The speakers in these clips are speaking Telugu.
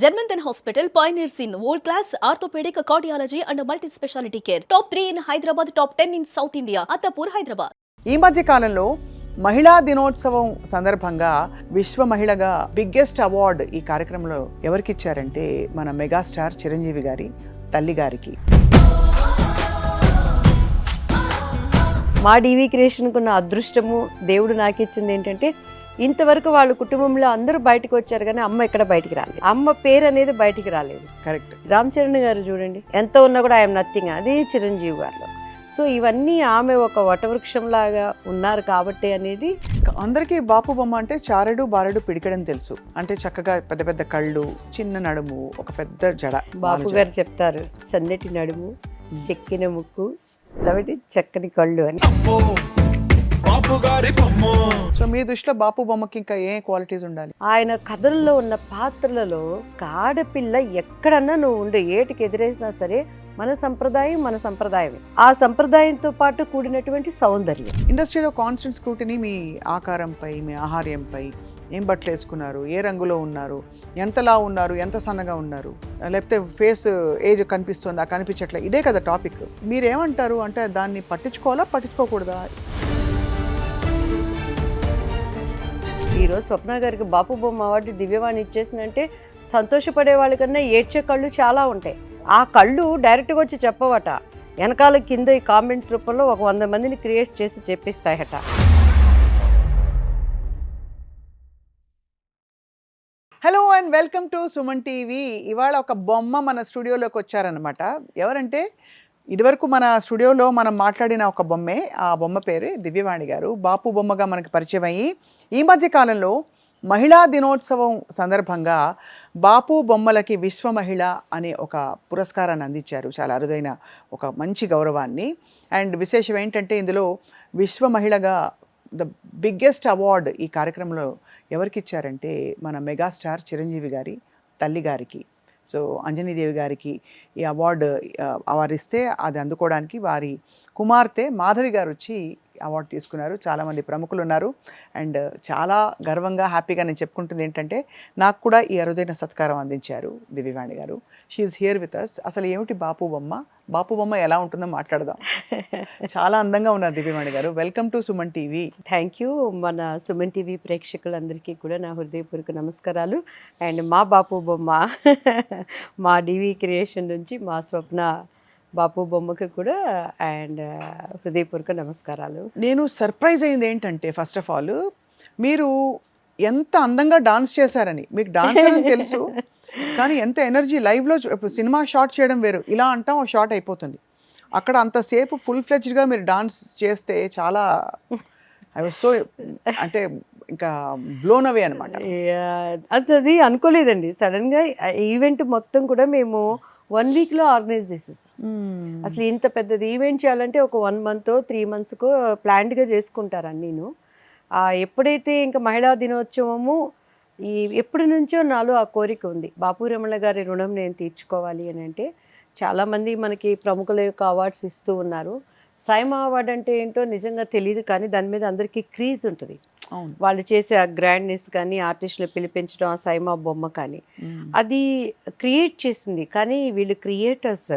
Janmanthan Hospital pioneers in world-class orthopedic cardiology and multi-specialty care. Top 3 in Hyderabad, top 10 in South India. Attapur, Hyderabad. ఈ మధ్య కాలంలో మహిళా దినోత్సవం సందర్భంగా విశ్వ మహిళగా బిగ్గెస్ట్ అవార్డు ఈ కార్యక్రమంలో ఎవరికి ఇచ్చారంటే మన మెగాస్టార్ చిరంజీవి గారి తల్లి గారికి. మా డీవీ క్రియేషన్కు ఉన్న అదృష్టము దేవుడు నాకు ఇచ్చింది ఏంటంటే ఇంతవరకు వాళ్ళ కుటుంబంలో అందరూ బయటకు వచ్చారు కానీ అమ్మ ఎక్కడ బయటికి రాలేదు. అమ్మ పేరు అనేది బయటికి రాలేదు. కరెక్ట్. రామ్ చరణ్ గారు చూడండి, ఎంత ఉన్నా కూడా ఐఎమ్ నథింగ్, అది చిరంజీవి గారిలో. సో ఇవన్నీ ఆమె ఒక వటవృక్షంలాగా ఉన్నారు కాబట్టి అనేది అందరికీ బాపు బొమ్మ అంటే చారెడు బారెడు పిడికడని తెలుసు. అంటే చక్కగా పెద్ద పెద్ద కళ్ళు, చిన్న నడుము, ఒక పెద్ద జడ. బాపు గారు చెప్తారు, సన్నటి నడుము, చెక్కిన ముక్కు, కాబట్టి చక్కని కళ్ళు అని. సో మీ దృష్టిలో బాపు బొమ్మకి ఇంకా ఏ క్వాలిటీస్ ఉండాలి? ఆయన కథల్లో ఉన్న పాత్రలలో ఆడపిల్ల ఎక్కడన్నా నువ్వు ఉండే ఏటికి ఎదురేసినా సరే మన సంప్రదాయమే. ఆ సంప్రదాయంతో పాటు కూడినటువంటి సౌందర్యం. ఇండస్ట్రీలో కాన్స్టెంట్ స్క్రూటినీ మీ ఆకారంపై, మీ ఆహార్యంపై, ఏం బట్టలు వేసుకున్నారు, ఏ రంగులో ఉన్నారు, ఎంతలా ఉన్నారు, ఎంత సన్నగా ఉన్నారు, లేకపోతే ఫేస్ ఏజ్ కనిపిస్తుందా కనిపించట్లే, ఇదే కదా టాపిక్. మీరేమంటారు? అంటే దాన్ని పట్టించుకోవాలా పట్టించుకోకూడదా? ఈరోజు స్వప్న గారికి బాపు బొమ్మ అవార్డు దివ్యవాణి ఇచ్చేసిందంటే సంతోషపడే వాళ్ళకన్నా ఏడ్చే కళ్ళు చాలా ఉంటాయి. ఆ కళ్ళు డైరెక్ట్గా వచ్చి చెప్పవట, వెనకాల కింద ఈ కామెంట్స్ రూపంలో ఒక 100 మందిని క్రియేట్ చేసి చెప్పిస్తాయట. Hello and welcome to Suman TV. ఇవాళ ఒక బొమ్మ మన స్టూడియోలోకి వచ్చారనమాట. ఎవరంటే ఇదివరకు మన స్టూడియోలో మనం మాట్లాడిన ఒక బొమ్మే. ఆ బొమ్మ పేరు దివ్యవాణి గారు. బాపు బొమ్మగా మనకి పరిచయం అయ్యి ఈ మధ్య కాలంలో మహిళా దినోత్సవం సందర్భంగా బాపు బొమ్మలకి విశ్వ మహిళ అనే ఒక పురస్కారాన్ని అందించారు. చాలా అరుదైన ఒక మంచి గౌరవాన్ని. అండ్ విశేషం ఏంటంటే ఇందులో విశ్వ మహిళగా ద బిగ్గెస్ట్ అవార్డు ఈ కార్యక్రమంలో ఎవరికి ఇచ్చారంటే మన మెగాస్టార్ చిరంజీవి గారి తల్లి గారికి. సో అంజనీదేవి గారికి ఈ అవార్డు అవారిస్తే అది అందుకోవడానికి వారి కుమార్తె మాధవి గారు వచ్చి అవార్డు తీసుకున్నారు. చాలామంది ప్రముఖులు ఉన్నారు. అండ్ చాలా గర్వంగా హ్యాపీగా నేను చెప్పుకుంటుంది ఏంటంటే నాకు కూడా ఈ అరుదైన సత్కారం అందించారు దివ్యవాణి గారు. She's here with us. అసలు ఏమిటి బాపు బొమ్మ, బాపు బొమ్మ ఎలా ఉంటుందో మాట్లాడదాం. చాలా అందంగా ఉన్నారు దివ్యవాణి గారు. Welcome to Suman TV. Thank you. మన సుమన్ టీవీ ప్రేక్షకులందరికీ కూడా నా హృదయపూర్వక నమస్కారాలు. అండ్ మా బాపు బొమ్మ మా డీవీ క్రియేషన్ నుంచి మా స్వప్న బాపు బొమ్మకి కూడా అండ్ హృదయపూర్వక నమస్కారాలు. నేను సర్ప్రైజ్ అయింది ఏంటంటే ఫస్ట్ ఆఫ్ ఆల్ మీరు ఎంత అందంగా డాన్స్ చేశారని. మీకు డాన్స్ అని తెలుసు కానీ ఎంత ఎనర్జీ లైవ్లో సినిమా షాట్ చేయడం వేరు, ఇలా అంటాం ఒక షాట్ అయిపోతుంది. అక్కడ అంతసేపు ఫుల్ ఫ్లెడ్జ్డ్గా మీరు డాన్స్ చేస్తే చాలా ఐ వాజ్ సో అంటే ఇంకా బ్లోన్ అవే అనమాట. అది అనుకోలేదండి. సడన్గా ఈవెంట్ మొత్తం కూడా మేము 1 వీక్లో ఆర్గనైజ్ చేసేసాం. అసలు ఇంత పెద్దది ఈవెంట్ చేయాలంటే ఒక 1 మంత్ 3 మంత్స్కో ప్లాన్డ్గా చేసుకుంటారు అన్నీను. ఎప్పుడైతే ఇంకా మహిళా దినోత్సవము ఎప్పటి నుంచో నాలో ఆ కోరిక ఉంది, బాపు రమణ గారి రుణం నేను తీర్చుకోవాలి అని. అంటే చాలామంది మనకి ప్రముఖుల యొక్క అవార్డ్స్ ఇస్తూ ఉన్నారు. సైమా అవార్డు అంటే ఏంటో నిజంగా తెలియదు కానీ దాని మీద అందరికీ క్రీజ్ ఉంటుంది. వాళ్ళు చేసే ఆ గ్రాండ్నెస్ కానీ, ఆర్టిస్టులు పిలిపించడం, ఆ సైమా బొమ్మ కానీ అది క్రియేట్ చేసింది. కానీ వీళ్ళు క్రియేటర్స్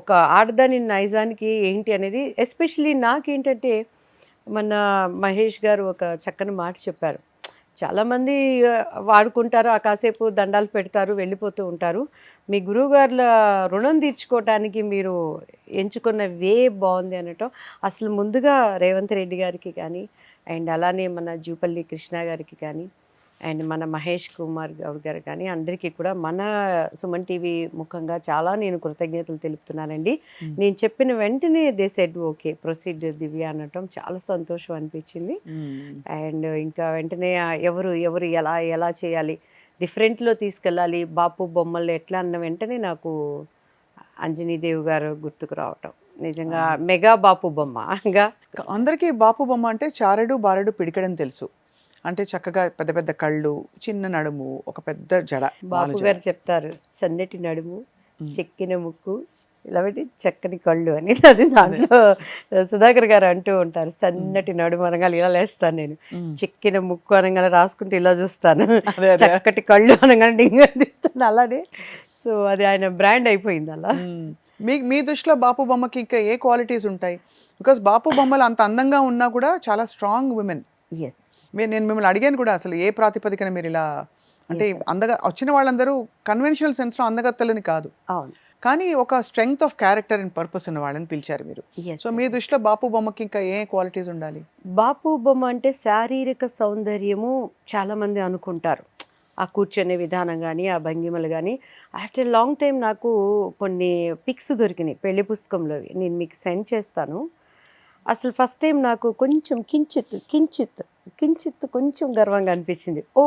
ఒక ఆడదాని నైజానికి ఏంటి అనేది, ఎస్పెషలీ నాకేంటంటే మన మహేష్ గారు ఒక చక్కని మాట చెప్పారు. చాలామంది వాడుకుంటారు, ఆ కాసేపు దండాలు పెడతారు, వెళ్ళిపోతూ ఉంటారు. మీ గురువుగారుల రుణం తీర్చుకోవటానికి మీరు ఎంచుకున్న వే బాగుంది అనటం. అసలు ముందుగా రేవంత్ రెడ్డి గారికి కానీ, అండ్ అలానే మన జూపల్లి కృష్ణ గారికి కానీ, అండ్ మన మహేష్ కుమార్ గౌడ్ గారు కానీ అందరికీ కూడా మన సుమన్ టీవీ ముఖంగా చాలా నేను కృతజ్ఞతలు తెలుపుతున్నానండి. నేను చెప్పిన వెంటనే దే సెడ్ ఓకే ప్రొసీడ్ దివ్య అనటం చాలా సంతోషం అనిపించింది. అండ్ ఇంకా వెంటనే ఎవరు ఎలా ఎలా చేయాలి, డిఫరెంట్లో తీసుకెళ్ళాలి, బాపు బొమ్మలు ఎట్లా అన్న వెంటనే నాకు అంజనీదేవి గారు గుర్తుకు రావటం. నిజంగా మెగా బాపు బొమ్మగా. అందరికీ బాపు బొమ్మ అంటే చారెడు బారెడు పిడికడని తెలుసు. అంటే చక్కగా పెద్ద పెద్ద కళ్ళు, చిన్న నడుము, ఒక పెద్ద జడ. బాపు గారు చెప్తారు, సన్నటి నడుము, చెక్కిన ముక్కు, ఇలా పెట్టి చక్కని కళ్ళు అని అది దాంట్లో సుధాకర్ గారు అంటూ ఉంటారు, సన్నటి నడుము అనగానే ఇలా లేస్తాను నేను, చెక్కిన ముక్కు అనగానే రాసుకుంటే ఇలా చూస్తాను, చక్కటి కళ్ళు అనగానే డింగ్ అని తీస్తాను అలానే. సో అది ఆయన బ్రాండ్ అయిపోయింది అలా. మీ దృష్టిలో బాపు బొమ్మకి ఇంకా ఏ క్వాలిటీస్ ఉంటాయి? బికాస్ బాపు బొమ్మలు అంత అందంగా ఉన్నా కూడా చాలా స్ట్రాంగ్ ఉమెన్. ఎస్, నేను మిమ్మల్ని అడిగాను కూడా, అసలు ఏ ప్రాతిపదికన మీరు ఇలా అంటే అందగా వచ్చిన వాళ్ళందరూ కన్వెన్షనల్ సెన్స్లో అందగత్తలని కాదు, అవును, కానీ ఒక strength of character and purpose ఉన్న వాళ్ళని పిలిచారు మీరు. సో మీ దృష్టిలో బాపు బొమ్మకి ఇంకా ఏ క్వాలిటీస్ ఉండాలి? బాపు బొమ్మ అంటే శారీరక సౌందర్యము చాలా మంది అనుకుంటారు, ఆ కూర్చునే విధానం కానీ ఆ భంగిమలు కానీ. ఆఫ్టర్ లాంగ్ టైం నాకు కొన్ని పిక్స్ దొరికినాయి పెళ్లి పుస్తకంలోవి, నేను మీకు సెండ్ చేస్తాను. అసలు ఫస్ట్ టైం నాకు కొంచెం కించిత్ కొంచెం గర్వంగా అనిపించింది. ఓ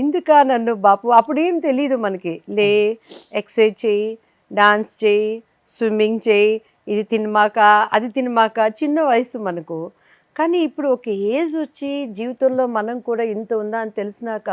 ఇందుక నన్ను బాపు, అప్పుడేం తెలీదు మనకి, లే ఎక్సర్సైజ్ చేయి, డాన్స్ చేయి, స్విమ్మింగ్ చేయి, ఇది తినమాక అది తినమాక, చిన్న వయసు మనకు. కానీ ఇప్పుడు ఒక ఏజ్ వచ్చి జీవితంలో మనం కూడా ఇంత ఉందా అని తెలిసినాక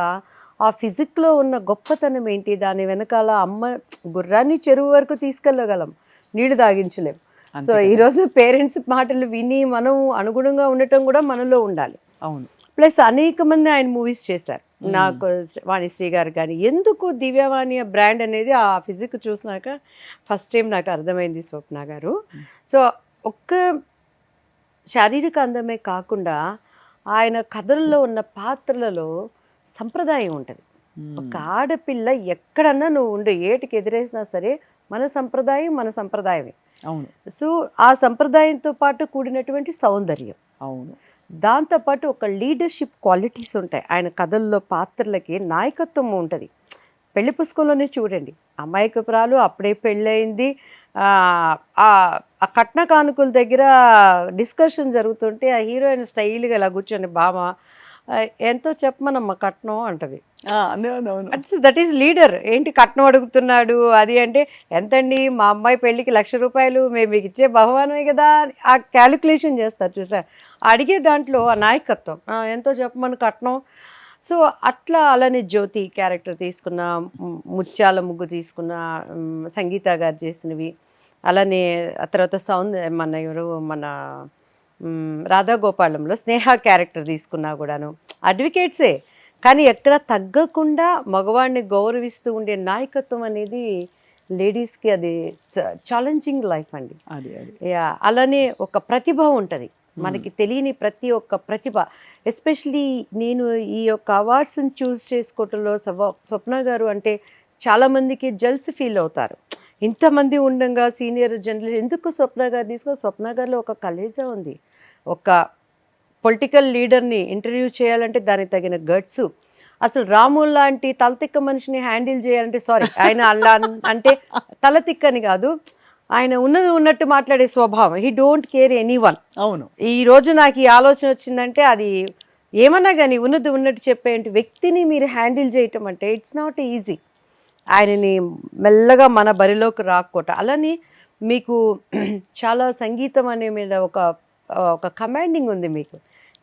ఆ ఫిజిక్లో ఉన్న గొప్పతనం ఏంటి, దాని వెనకాల అమ్మ గుర్రాన్ని చెరువు వరకు తీసుకెళ్ళగలం, నీళ్లు తాగించలేం. సో ఈరోజు పేరెంట్స్ మాటలు విని మనం అనుగుణంగా ఉండటం కూడా మనలో ఉండాలి. అవును. ప్లస్ అనేక మంది ఆయన మూవీస్ చేశారు, నాకు వాణిశ్రీ గారు కానీ. ఎందుకు దివ్యవాణి బ్రాండ్ అనేది ఆ ఫిజిక్ చూసినాక ఫస్ట్ టైం నాకు అర్థమైంది స్వప్న గారు. సో ఒక్క శారీరక అందమే కాకుండా ఆయన కథల్లో ఉన్న పాత్రలలో సంప్రదాయం ఉంటుంది. ఒక ఆడపిల్ల ఎక్కడన్నా నువ్వు ఉండే ఏటికి ఎదురేసినా సరే మన సంప్రదాయమే. అవును. సో ఆ సంప్రదాయంతో పాటు కూడినటువంటి సౌందర్యం, అవును, దాంతోపాటు ఒక లీడర్షిప్ క్వాలిటీస్ ఉంటాయి ఆయన కథల్లో. పాత్రలకి నాయకత్వం ఉంటుంది. పెళ్లి పుస్తకంలోనే చూడండి, అమాయకపురాలు, అప్పుడే పెళ్ళయింది, ఆ కట్న కానుకల దగ్గర డిస్కషన్ జరుగుతుంటే ఆ హీరోయిన్ స్టైల్గా ఇలా కూర్చొని బామ ఎంతో చెప్పమనమ్మా కట్నం అంటది. That is leader. ఏంటి కట్నం అడుగుతున్నాడు అది అంటే, ఎంతండి మా అమ్మాయి పెళ్ళికి ₹1,00,000 మేము మీకు ఇచ్చే బహుమానమే కదా, ఆ క్యాలిక్యులేషన్ చేస్తారు చూసా. అడిగే దాంట్లో ఆ నాయకత్వం, ఎంతో చెప్పమని కట్నం. సో అట్లా అలానే జ్యోతి క్యారెక్టర్ తీసుకున్న, ముత్యాల ముగ్గు తీసుకున్న, సంగీత గారు చేసినవి, అలానే ఆ తర్వాత మన రాధాగోపాలంలో స్నేహ క్యారెక్టర్ తీసుకున్నా కూడాను అడ్వకేట్సే, కానీ ఎక్కడ తగ్గకుండా మగవాడిని గౌరవిస్తూ ఉండే నాయకత్వం అనేది లేడీస్కి అది ఛాలెంజింగ్ లైఫ్ అండి. అలానే ఒక ప్రతిభ ఉంటుంది మనకి, తెలియని ప్రతి ఒక్క ప్రతిభ. ఎస్పెషలీ నేను ఈ యొక్క అవార్డ్స్ని చూస్ చేసుకోవటంలో స్వప్న గారు అంటే చాలామందికి జల్స్ ఫీల్ అవుతారు. ఇంతమంది ఉండగా సీనియర్ జర్నలిస్ట్ ఎందుకు స్వప్న గారు తీసుకుని, స్వప్న గారిలో ఒక కలేజా ఉంది. ఒక పొలిటికల్ లీడర్ని ఇంటర్వ్యూ చేయాలంటే దానికి తగిన గట్స్, అసలు రాము లాంటి తలతిక్క మనిషిని హ్యాండిల్ చేయాలంటే, సారీ ఆయన అలా అంటే తలతిక్కని కాదు, ఆయన ఉన్నట్టు మాట్లాడే స్వభావం, హీ డోంట్ కేర్ ఎనీవన్. అవును. ఈ రోజు నాకు ఈ ఆలోచన వచ్చిందంటే అది ఏమన్నా కానీ ఉన్నట్టు చెప్పేంటి వ్యక్తిని మీరు హ్యాండిల్ చేయటం అంటే ఇట్స్ నాట్ ఈజీ. ఆయనని మెల్లగా మన బరిలోకి రాకపోట. అలానే మీకు చాలా సంగీతం అనే మీద ఒక కమాండింగ్ ఉంది మీకు.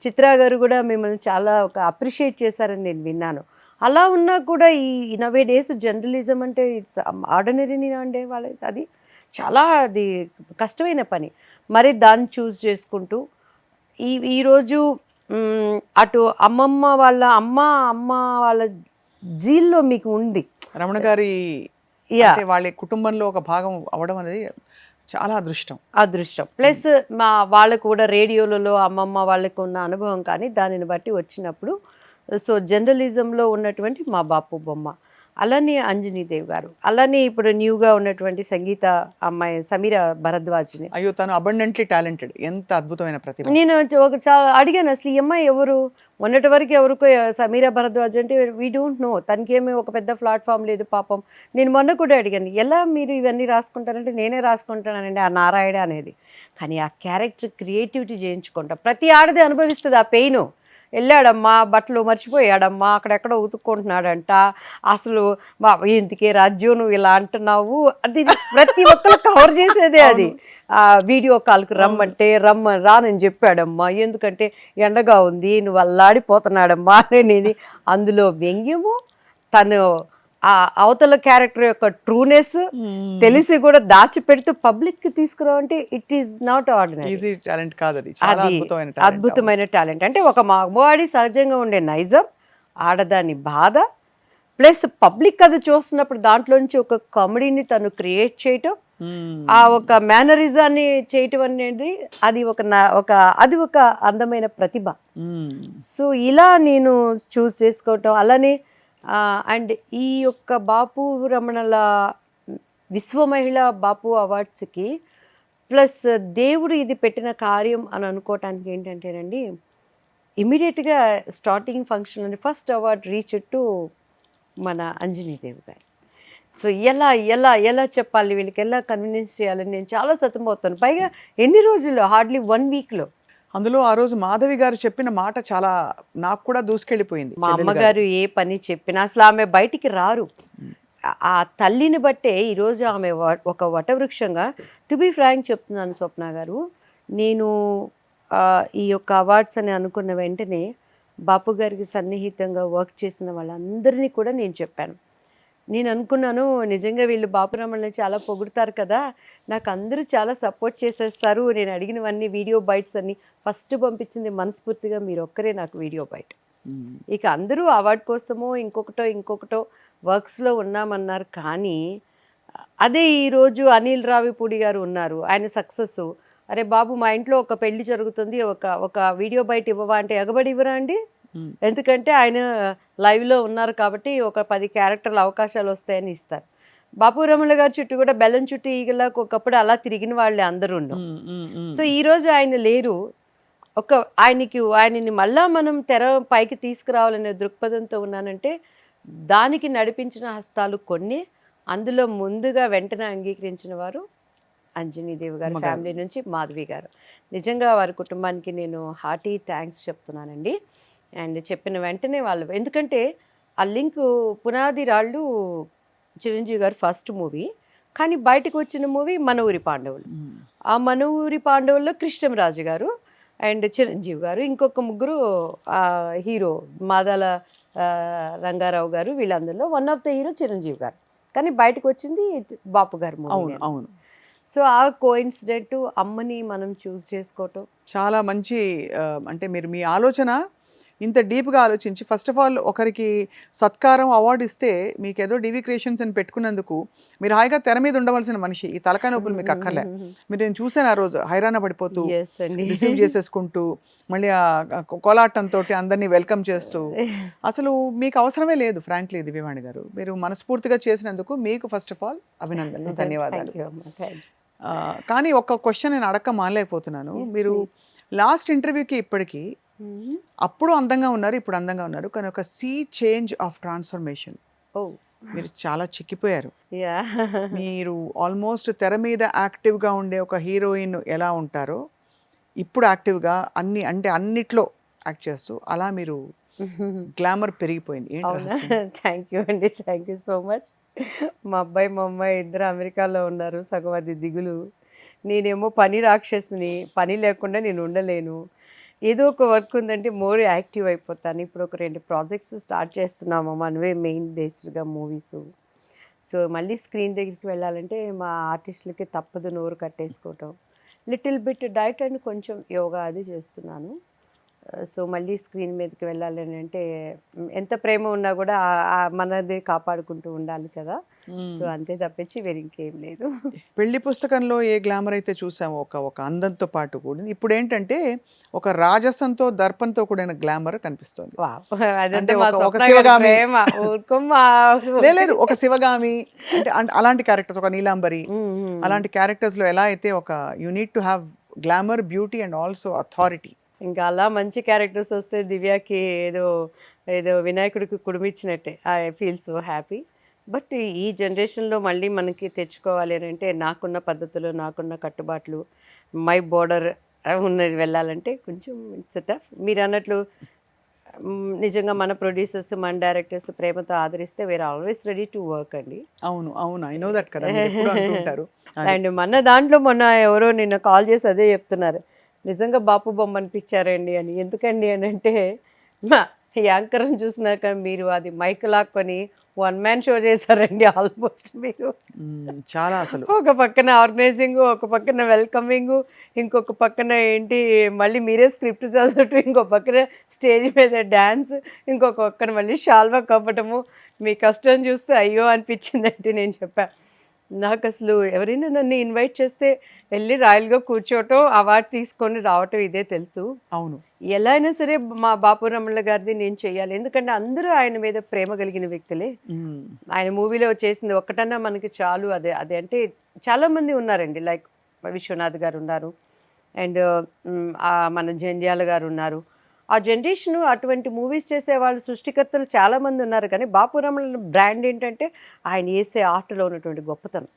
చిత్రా గారు కూడా మిమ్మల్ని చాలా అప్రిషియేట్ చేశారని నేను విన్నాను. అలా ఉన్నా కూడా ఈ నవే డేస్ జర్నలిజం అంటే ఇట్స్ ఆర్డినరీని అంటే అది చాలా అది కష్టమైన పని. మరి దాన్ని చూస్ చేసుకుంటూ ఈరోజు అటు అమ్మ వాళ్ళ జీల్లో మీకు ఉంది. రమణ గారి వాళ్ళ కుటుంబంలో ఒక భాగం అవడం అనేది చాలా అదృష్టం. ప్లస్ వాళ్ళకు కూడా రేడియోలలో అమ్మమ్మ వాళ్ళకు ఉన్న అనుభవం కానీ దానిని బట్టి వచ్చినప్పుడు, సో జర్నలిజంలో ఉన్నటువంటి మా బాపు బొమ్మ, అలానే అంజనీదేవి గారు, అలానే ఇప్పుడు న్యూగా ఉన్నటువంటి సంగీత అమ్మాయి సమీర భరద్వాజ్ని. అయ్యో, తను అబండెంట్లీ టాలెంటెడ్, ఎంత అద్భుతమైన ప్రతిభ. నేను చాలా అడిగాను, అసలు ఈ అమ్మాయి ఎవరు, మొన్నటి వరకు ఎవరికో సమీర భరద్వాజ్ అంటే వీ డోంట్ నో, తనకేమీ ఒక పెద్ద ప్లాట్ఫామ్ లేదు పాపం. నేను మొన్న కూడా అడిగాను, ఎలా మీరు ఇవన్నీ రాసుకుంటారంటే నేనే రాసుకుంటానండి ఆ నారాయణ అనేది. కానీ ఆ క్యారెక్టర్ క్రియేటివిటీ చేయించుకుంటా, ప్రతి ఆడది అనుభవిస్తుంది ఆ పెయిన్. వెళ్ళాడమ్మా, బట్టలు మర్చిపోయాడమ్మా, అక్కడెక్కడో ఉతుక్కుంటున్నాడంట, అసలు ఇందుకే రాజ్యం నువ్వు ఇలా అంటున్నావు, అది ప్రతి ఒక్కరు కవర్ చేసేదే. అది వీడియో కాల్కి రమ్మంటే రానని చెప్పాడమ్మా, ఎందుకంటే ఎండగా ఉంది, నువ్వు అల్లాడిపోతున్నాడమ్మా అనేది. అందులో వ్యంగ్యము, తను ఆ అవతల క్యారెక్టర్ యొక్క ట్రూనెస్ తెలిసి కూడా దాచిపెడుతూ పబ్లిక్ కి తీసుకురావంటే it is not ordinary. Easy talent కాదు అది, చాలా అది అద్భుతమైన talent. అద్భుతమైన టాలెంట్. అంటే ఒక మగవాడి సహజంగా ఉండే నైజం, ఆడదాని బాధ, ప్లస్ పబ్లిక్ అది చూస్తున్నప్పుడు దాంట్లోంచి ఒక కామెడీని తను క్రియేట్ చేయటం, ఆ ఒక మేనరిజాన్ని చేయటం అనేది అది అది ఒక అందమైన ప్రతిభ. సో ఇలా నేను చూస్ చేసుకోవటం, అలానే అండ్ ఈ యొక్క బాపు రమణల విశ్వ మహిళ బాపు అవార్డ్స్కి ప్లస్ దేవుడు ఇది పెట్టిన కార్యం అని అనుకోవటానికి ఏంటంటేనండి, ఇమీడియట్గా స్టార్టింగ్ ఫంక్షన్ అని ఫస్ట్ అవార్డ్ రీచ్ టు మన అంజనీదేవి గారు. సో ఎలా ఎలా ఎలా చెప్పాలి, వీళ్ళకి ఎలా కన్విన్స్ చేయాలని నేను చాలా సతమవుతాను. పైగా ఎన్ని రోజుల్లో, హార్డ్లీ 1 వీక్లో. అందులో ఆ రోజు మాధవి గారు చెప్పిన మాట చాలా నాకు కూడా దూసుకెళ్ళిపోయింది. మా అమ్మగారు ఏ పని చెప్పినా అసలు ఆమె బయటికి రారు. ఆ తల్లిని బట్టే ఈరోజు ఆమె ఒక వటవృక్షంగా. టు బీ ఫ్రాంక్ చెప్తున్నాను స్వప్న గారు, నేను ఈ యొక్క అవార్డ్స్ అని అనుకున్న వెంటనే బాపు గారికి సన్నిహితంగా వర్క్ చేసిన వాళ్ళందరినీ కూడా నేను చెప్పాను. నేను అనుకున్నాను నిజంగా వీళ్ళు బాపు రమణని చాలా పొగుడుతారు కదా, నాకు అందరూ చాలా సపోర్ట్ చేసేస్తారు, నేను అడిగినవన్నీ వీడియో బైట్స్ అన్ని ఫస్ట్ పంపించింది మనస్ఫూర్తిగా మీరు ఒక్కరే నాకు వీడియో బైట్. ఇక అందరూ అవార్డు కోసమో ఇంకొకటో వర్క్స్లో ఉన్నామన్నారు. కానీ అదే ఈరోజు అనిల్ రావిపూడి గారు ఉన్నారు, ఆయన సక్సెస్. అరే బాబు మా ఇంట్లో ఒక పెళ్లి జరుగుతుంది, ఒక వీడియో బయట ఇవ్వవా అంటే ఎగబడి ఇవ్వరా అండి. ఎందుకంటే ఆయన లైవ్లో ఉన్నారు కాబట్టి ఒక 10 క్యారెక్టర్ల అవకాశాలు వస్తాయని ఇస్తారు. బాపు రమణ గారి చుట్టూ కూడా బెల్లం చుట్టూ ఈగలకు ఒకప్పుడు అలా తిరిగిన వాళ్ళే అందరూ. సో ఈరోజు ఆయన లేరు. ఆయనని మళ్ళా మనం తెర పైకి తీసుకురావాలనే దృక్పథంతో ఉన్నానంటే దానికి నడిపించిన హస్తాలు కొన్ని. అందులో ముందుగా వెంటనే అంగీకరించిన వారు అంజనీదేవి గారి ఫ్యామిలీ నుంచి మాధవి గారు. నిజంగా వారి కుటుంబానికి నేను హార్టీ థ్యాంక్స్ చెప్తున్నానండి. అండ్ చెప్పిన వెంటనే వాళ్ళు, ఎందుకంటే ఆ లింక్ పునాది రాళ్ళు చిరంజీవి గారు ఫస్ట్ మూవీ, కానీ బయటకు వచ్చిన మూవీ మన ఊరి పాండవులు. ఆ మన ఊరి పాండవుల్లో కృష్ణంరాజు గారు అండ్ చిరంజీవి గారు, ఇంకొక ముగ్గురు హీరో మాదాల రంగారావు గారు, వీళ్ళందరిలో one of the hero Chiranjeevi garu, కానీ బయటకు వచ్చింది బాపు గారు మూవీ. అవును. సో ఆ కోఇన్సిడెంట్ అమ్మని మనం చూస్ చేసుకోవటం చాలా మంచి అంటే మీరు మీ ఆలోచన ఇంత డీప్గా ఆలోచించి ఫస్ట్ ఆఫ్ ఆల్ ఒకరికి సత్కారం అవార్డు ఇస్తే మీకు ఏదో డివి క్రియేషన్స్ అని పెట్టుకున్నందుకు మీరు హాయిగా తెర మీద ఉండవలసిన మనిషి. ఈ తలకాయ నొప్పులు మీకు అక్కర్లే. మీరు నేను చూసాను ఆ రోజు హైరాణ పడిపోతూ రిసీవ్ చేసేసుకుంటూ మళ్ళీ ఆ కోలాటంతో అందరినీ వెల్కమ్ చేస్తూ, అసలు మీకు అవసరమే లేదు ఫ్రాంక్లీ దివ్యవాణి గారు. మీరు మనస్ఫూర్తిగా చేసినందుకు మీకు ఫస్ట్ ఆఫ్ ఆల్ అభినందనలు, ధన్యవాదాలు. కానీ ఒక క్వశ్చన్ నేను అడక్క మానలేకపోతున్నాను. మీరు లాస్ట్ ఇంటర్వ్యూకి ఇప్పటికీ అప్పుడు అందంగా ఉన్నారు, ఇప్పుడు అందంగా ఉన్నారు, కానీ ఒక సీ చేంజ్ ఆఫ్ ట్రాన్స్ఫర్మేషన్. మీరు చాలా చిక్కిపోయారు. మీరు ఆల్మోస్ట్ తెర మీద యాక్టివ్గా ఉండే ఒక హీరోయిన్ ఎలా ఉంటారో ఇప్పుడు యాక్టివ్గా అన్నిట్లో యాక్ట్ చేస్తూ అలా మీరు గ్లామర్ పెరిగిపోయింది. థ్యాంక్ యూ అండి, థ్యాంక్ యూ సో మచ్. మా అబ్బాయి మా అమ్మాయి ఇద్దరు అమెరికాలో ఉన్నారు, సగం అది దిగులు. నేనేమో పని రాక్షసుని, పని లేకుండా నేను ఉండలేను. ఏదో ఒక వర్క్ ఉందంటే మోర్ యాక్టివ్ అయిపోతాను. ఇప్పుడు ఒక 2 ప్రాజెక్ట్స్ స్టార్ట్ చేస్తున్నాము మనవే మెయిన్ బేస్డ్గా మూవీస్. సో మళ్ళీ స్క్రీన్ దగ్గరికి వెళ్ళాలంటే మా ఆర్టిస్టులకి తప్పదు నోరు కట్టేసుకోవటం. లిటిల్ బిట్ డైట్ అండ్ కొంచెం యోగా అది చేస్తున్నాను. సో మళ్ళీ స్క్రీన్ మీదకి వెళ్ళాలని అంటే ఎంత ప్రేమ ఉన్నా కూడా మనదే కాపాడుకుంటూ ఉండాలి కదా. సో అంతే తప్పించి వేరే ఇంకేం లేదు. పెళ్లి పుస్తకంలో ఏ గ్లామర్ అయితే చూసామో ఒక అందంతో పాటు కూడా ఇప్పుడు ఏంటంటే ఒక రాజసంతో దర్పంతో కూడిన గ్లామర్ కనిపిస్తుంది. లేదు ఒక శివగామి అంటే అలాంటి క్యారెక్టర్స్, ఒక నీలాంబరి అలాంటి క్యారెక్టర్స్ లో ఎలా అయితే ఒక you need to have glamour, beauty and also authority. ఇంకా అలా మంచి క్యారెక్టర్స్ వస్తే దివ్యాకి ఏదో వినాయకుడికి కుడిమిచ్చినట్టే. I feel so happy. But ఈ జనరేషన్లో మళ్ళీ మనకి తెచ్చుకోవాలి అని అంటే నాకున్న పద్ధతులు, నాకున్న కట్టుబాట్లు, మై బోర్డర్ ఉన్నది వెళ్ళాలంటే కొంచెం ఇట్స్ టఫ్. మీరు అన్నట్లు నిజంగా మన ప్రొడ్యూసర్స్, మన డైరెక్టర్స్ ప్రేమతో ఆదరిస్తే we are always ready to work అండి. అవును ఐ నో దట్ కదా మీరు ఎప్పుడూ అంటుంటారు. అండ్ మన దాంట్లో మొన్న ఎవరో నిన్న కాల్ చేసి అదే చెప్తున్నారు, నిజంగా బాపు బొమ్మ అనిపించారండి అని. ఎందుకండి అని అంటే యాంకర్ని చూసినాక మీరు అది మైక్ లాక్కొని వన్ మ్యాన్ షో చేశారండి ఆల్మోస్ట్ మీరు. చాలా అసలు. ఒక పక్కన ఆర్గనైజింగ్, ఒక పక్కన వెల్కమింగ్, ఇంకొక పక్కన ఏంటి మళ్ళీ మీరే స్క్రిప్ట్ చదవటం, ఇంకో పక్కన స్టేజ్ మీద డ్యాన్స్, ఇంకొక పక్కన మళ్ళీ షాల్వా కప్పటము. మీ కష్టం చూస్తే అయ్యో అనిపించిందంటే నేను చెప్పా, నాకు అసలు ఎవరైనా నన్ను ఇన్వైట్ చేస్తే వెళ్ళి రాయల్గా కూర్చోవటం, అవార్డు తీసుకొని రావటం ఇదే తెలుసు. అవును. ఎలా అయినా సరే మా బాపు రమణ గారిది నేను చెయ్యాలి, ఎందుకంటే అందరూ ఆయన మీద ప్రేమ కలిగిన వ్యక్తులే. ఆయన మూవీలో చేసింది ఒక్కటన్నా మనకి చాలు. అదే అదే అంటే చాలామంది ఉన్నారండి, లైక్ విశ్వనాథ్ గారు ఉన్నారు, అండ్ మన జంధ్యాల గారు ఉన్నారు. ఆ జనరేషన్ అటువంటి మూవీస్ చేసే వాళ్ళు సృష్టికర్తలు చాలామంది ఉన్నారు, కానీ బాపు రమణ బ్రాండ్ ఏంటంటే ఆయన వేసే ఆర్ట్లో ఉన్నటువంటి గొప్పతనం.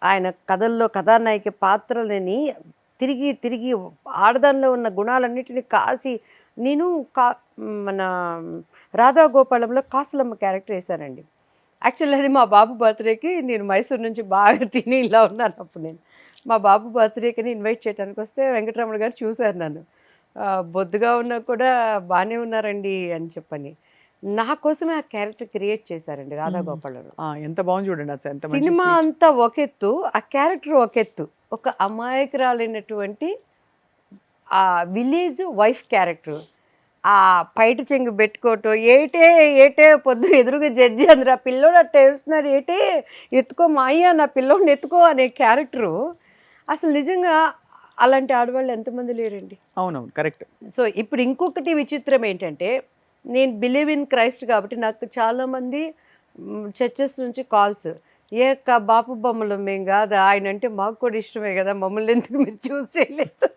ఆయన కథల్లో కథానాయక పాత్రలని తిరిగి తిరిగి ఆడదానిలో ఉన్న గుణాలన్నిటిని కాసి, నేను మన రాధా గోపాలంలో కాసులమ్మ క్యారెక్టర్ వేశానండి. యాక్చువల్లీ అది మా బాబు బర్త్డేకి, నేను మైసూరు నుంచి బాగా తిని ఇలా ఉన్నాను అప్పుడు. నేను మా బాబు బర్త్డేకి ఇన్వైట్ చేయడానికి వస్తే వెంకటరమణ గారు చూశారు నన్ను, బొద్దుగా ఉన్నా కూడా బాగానే ఉన్నారండి అని చెప్పని నా కోసమే ఆ క్యారెక్టర్ క్రియేట్ చేశారండి రాధా గోపాలంలో. ఎంత బాగుంది చూడండి అసలు, ఎంత మంచి సినిమా sweet. అంతా ఒకెత్తు, ఆ క్యారెక్టర్ ఒకెత్తు. ఒక అమాయకురాలైనటువంటి ఆ విలేజ్ వైఫ్ క్యారెక్టర్, ఆ పైట చెంగు పెట్టుకోవటం, ఏటే ఏటే పొద్దు ఎదురుగా జడ్జి అందరు ఆ పిల్లోడు అట్ట ఏడుస్తున్నాడు, ఏటే ఎత్తుకో మా అయ్య నా పిల్లోడిని ఎత్తుకో అనే క్యారెక్టరు. అసలు నిజంగా అలాంటి ఆడవాళ్ళు ఎంతమంది లేరండి. అవునవును, కరెక్ట్. సో ఇప్పుడు ఇంకొకటి విచిత్రం ఏంటంటే, నేను బిలీవ్ ఇన్ క్రైస్ట్ కాబట్టి నాకు చాలామంది చర్చెస్ నుంచి కాల్స్, ఏ బాపు బొమ్మలు మేము కాదా, ఆయన అంటే మాకు కూడా ఇష్టమే కదా, మమ్మల్ని ఎందుకు మీరు చూస్ చేయలేదు.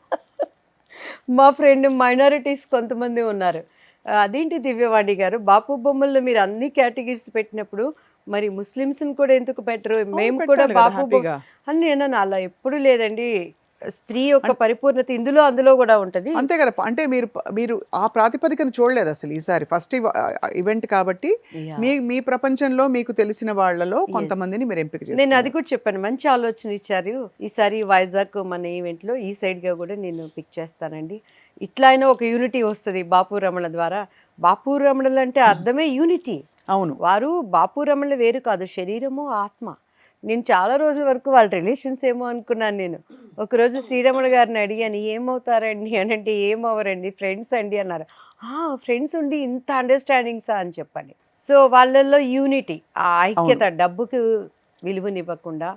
మా ఫ్రెండ్ మైనారిటీస్ కొంతమంది ఉన్నారు, అదేంటి దివ్యవాణి గారు బాపు బొమ్మల్లో మీరు అన్ని కేటగిరీస్ పెట్టినప్పుడు మరి ముస్లిమ్స్ని కూడా ఎందుకు పెట్టరు, మేము కూడా పెట్టాలి కదా బాపు హ్యాపీగా. అని నేను అలా ఎప్పుడు లేదండి. స్త్రీ యొక్క పరిపూర్ణత ఇందులో అందులో కూడా ఉంటుంది. అంతే కదా. అంటే మీరు ఆ ప్రాతిపదికను చూడలేదు అసలు ఈసారి ఫస్ట్ ఈవెంట్ కాబట్టి. మీ మీ ప్రపంచంలో మీకు తెలిసిన వాళ్ళలో కొంతమందిని మీరు ఎంపిక నేను చేశారు. అది కూడా చెప్పాను, మంచి ఆలోచన ఇచ్చారు. ఈసారి వైజాగ్ మన ఈవెంట్లో ఈ సైడ్గా కూడా నేను పిక్ చేస్తానండి. ఇట్లా అయినా ఒక యూనిటీ వస్తుంది బాపు రమణ ద్వారా. బాపు రమణలు అంటే అర్థమే యూనిటీ. అవును. వారు బాపు రమణ వేరు కాదు, శరీరము ఆత్మ. నేను చాలా రోజుల వరకు వాళ్ళ రిలేషన్స్ ఏమో అనుకున్నాను. నేను ఒకరోజు శ్రీరమణ గారిని అడిగాను, ఏమవుతారండి అని అంటే, ఏమవరండి ఫ్రెండ్స్ అండి అన్నారు. ఫ్రెండ్స్ ఉండి ఇంత అండర్స్టాండింగ్సా అని చెప్పండి. సో వాళ్ళల్లో యూనిటీ, ఆ ఐక్యత, డబ్బుకి విలువనివ్వకుండా,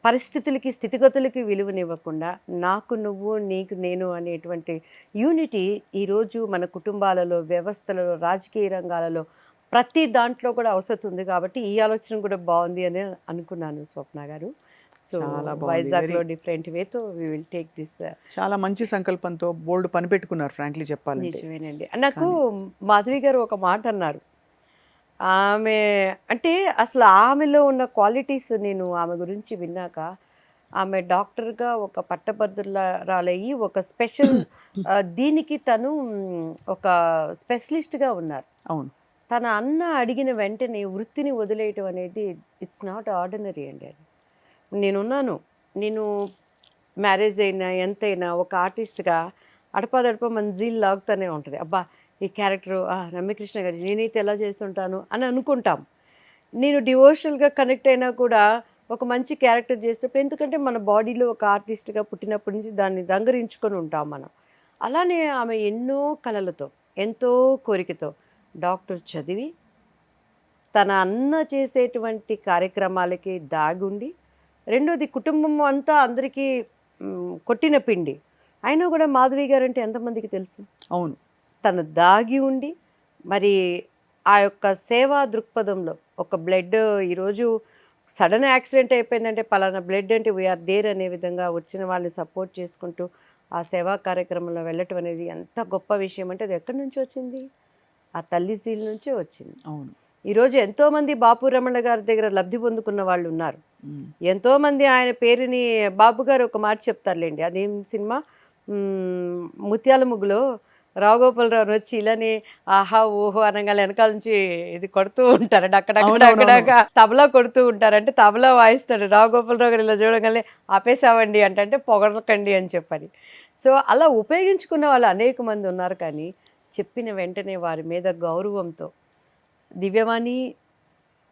పరిస్థితులకి స్థితిగతులకి విలువనివ్వకుండా, నాకు నువ్వు నీకు నేను అనేటువంటి యూనిటీ ఈరోజు మన కుటుంబాలలో, వ్యవస్థలలో, రాజకీయ రంగాలలో ప్రతి దాంట్లో కూడా అవసరం ఉంది. కాబట్టి ఈ ఆలోచన కూడా బాగుంది అని అనుకున్నాను స్వప్న గారు. సో వైజాగ్లో డిఫరెంట్ వేతో వి విల్ టేక్ దిస్. చాలా మంచి సంకల్పంతో బోల్డ్ పని పెట్టుకున్నారు ఫ్రాంక్లీ చెప్పాలంటే. నిజమేనండి. నాకు మాధవి గారు ఒక మాట అన్నారు, ఆమె అంటే అసలు ఆమెలో ఉన్న క్వాలిటీస్ నేను ఆమె గురించి విన్నాక, ఆమె డాక్టర్గా ఒక పట్టభద్రురాలయ్యి ఒక స్పెషల్ దీనికి తను ఒక స్పెషలిస్ట్గా ఉన్నారు. అవును. తన అన్న అడిగిన వెంటనే వృత్తిని వదిలేయటం అనేది ఇట్స్ నాట్ ఆర్డినరీ అండి. అది నేనున్నాను, నేను మ్యారేజ్ అయినా ఎంతైనా ఒక ఆర్టిస్ట్గా అడపాదడప మన జీల్ లాగుతూనే ఉంటుంది. అబ్బా ఈ క్యారెక్టరు రమ్యకృష్ణ గారు నేనైతే ఎలా చేసి ఉంటాను అని అనుకుంటాం. నేను డివోషనల్గా కనెక్ట్ అయినా కూడా ఒక మంచి క్యారెక్టర్ చేసేటప్పుడు, ఎందుకంటే మన బాడీలో ఒక ఆర్టిస్ట్గా పుట్టినప్పటి నుంచి దాన్ని రంగరించుకొని ఉంటాం మనం. అలానే ఆమె ఎన్నో కళలతో, ఎంతో కోరికతో డాక్టర్ చదివి తన అన్న చేసేటువంటి కార్యక్రమాలకి దాగుండి, రెండోది కుటుంబం అంతా అందరికీ కొట్టిన పిండి అయినా కూడా మాధవి గారు అంటే ఎంతమందికి తెలుసు. అవును. తను దాగి ఉండి మరి ఆ యొక్క సేవా దృక్పథంలో ఒక బ్లడ్ ఈరోజు సడన్ యాక్సిడెంట్ అయిపోయిందంటే పలానా బ్లడ్ అంటే వీఆర్ దేర్ అనే విధంగా వచ్చిన వాళ్ళని సపోర్ట్ చేసుకుంటూ ఆ సేవా కార్యక్రమంలో వెళ్ళటం అనేది ఎంత గొప్ప విషయం అంటే, అది ఎక్కడి నుంచి వచ్చింది, ఆ తల్లి జీల నుంచే వచ్చింది. అవును. ఈరోజు ఎంతోమంది బాపు రమణ గారి దగ్గర లబ్ధి పొందుకున్న వాళ్ళు ఉన్నారు. ఎంతోమంది ఆయన పేరుని, బాబు గారు ఒక మాట చెప్తారులేండి, అదేం సినిమా, ముత్యాల ముగ్గులో రావుగోపాలరావు వచ్చి ఇలానే ఆహా ఓహో అనగా వెనకాల నుంచి ఇది కొడుతూ ఉంటారు, అక్కడక్కడ తబలా కొడుతూ ఉంటారు. అంటే తబలా వాయిస్తాడు రావుగోపాలరావు గారు, ఇలా చూడగానే ఆపేసావండి అంటే పొగడకండి అని చెప్పని. సో అలా ఉపయోగించుకున్న వాళ్ళు అనేక మంది ఉన్నారు. కానీ చెప్పిన వెంటనే వారి మీద గౌరవంతో దివ్యవాణి